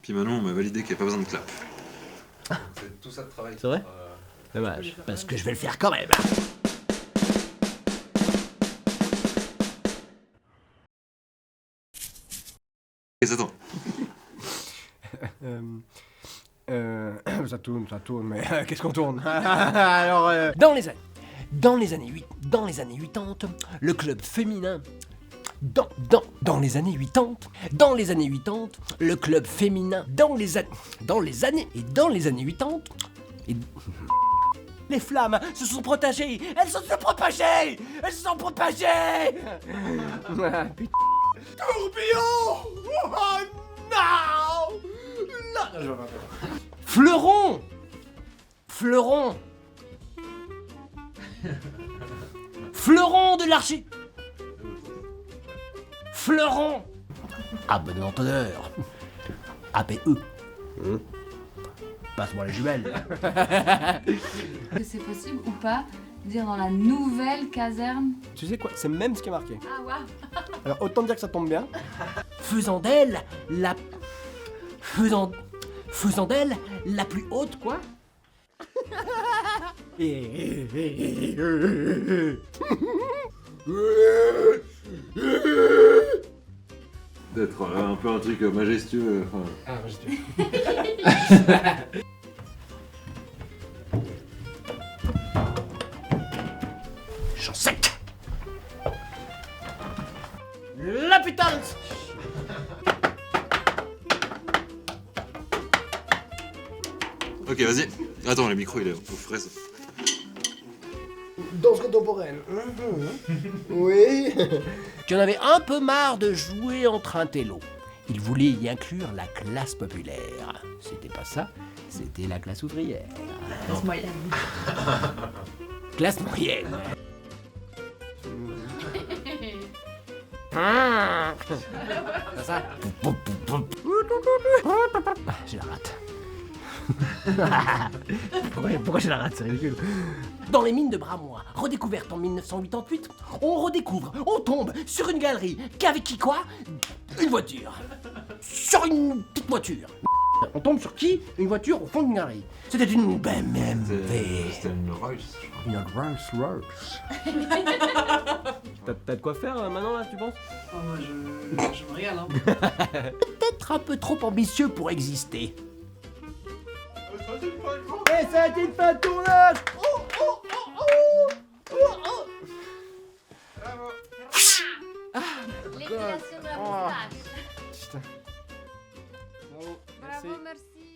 Puis Manon on m'a validé qu'il n'y a pas besoin de clap. C'est tout ça de travail. C'est vrai? Dommage, parce que je vais le faire quand même. Et ça tourne. Ça tourne, mais qu'est-ce qu'on tourne? Alors, dans les années 80, le club féminin. Dans les années 80, le club féminin. Dans les années 80. Les flammes se sont propagées. Elles se sont propagées. Putain. Tourbillon. Oh non. Fleuron. Fleuron de l'archi. Fleuron. Abonnement d'honneur. APE. Passe-moi les jumelles. Que c'est possible ou pas de dire dans la nouvelle caserne? Tu sais quoi? C'est même ce qui est marqué. Ah waouh. Alors autant dire que ça tombe bien. Faisant d'elle la plus haute, quoi. D'être un peu un truc majestueux. Ah, majestueux. J'en sec. La putain. Ok, vas-y. Attends, le micro il est aux fraises. Danse contemporaine. Oui. J'en avais un peu marre de jouer entre intello. Il voulait y inclure la classe populaire. C'était pas ça, c'était la classe ouvrière. Classe moyenne. Classe moyenne. C'est ça. Je la rate. Pourquoi je la rate? C'est ridicule. Dans les mines de Bramois, redécouvertes en 1988, on tombe sur une galerie. Qu'avec qui quoi? Une voiture. Sur une petite voiture. On tombe sur qui? Une voiture au fond d'une galerie. C'était une BMW. C'était une Rolls, je crois. Une Rolls-Royce. T'as de quoi faire maintenant là, tu penses? Oh, moi je me régale, hein. Peut-être un peu trop ambitieux pour exister. Et c'est une fin de tournage. L'épilation de la moustache. Putain. Bravo, Bravo, merci.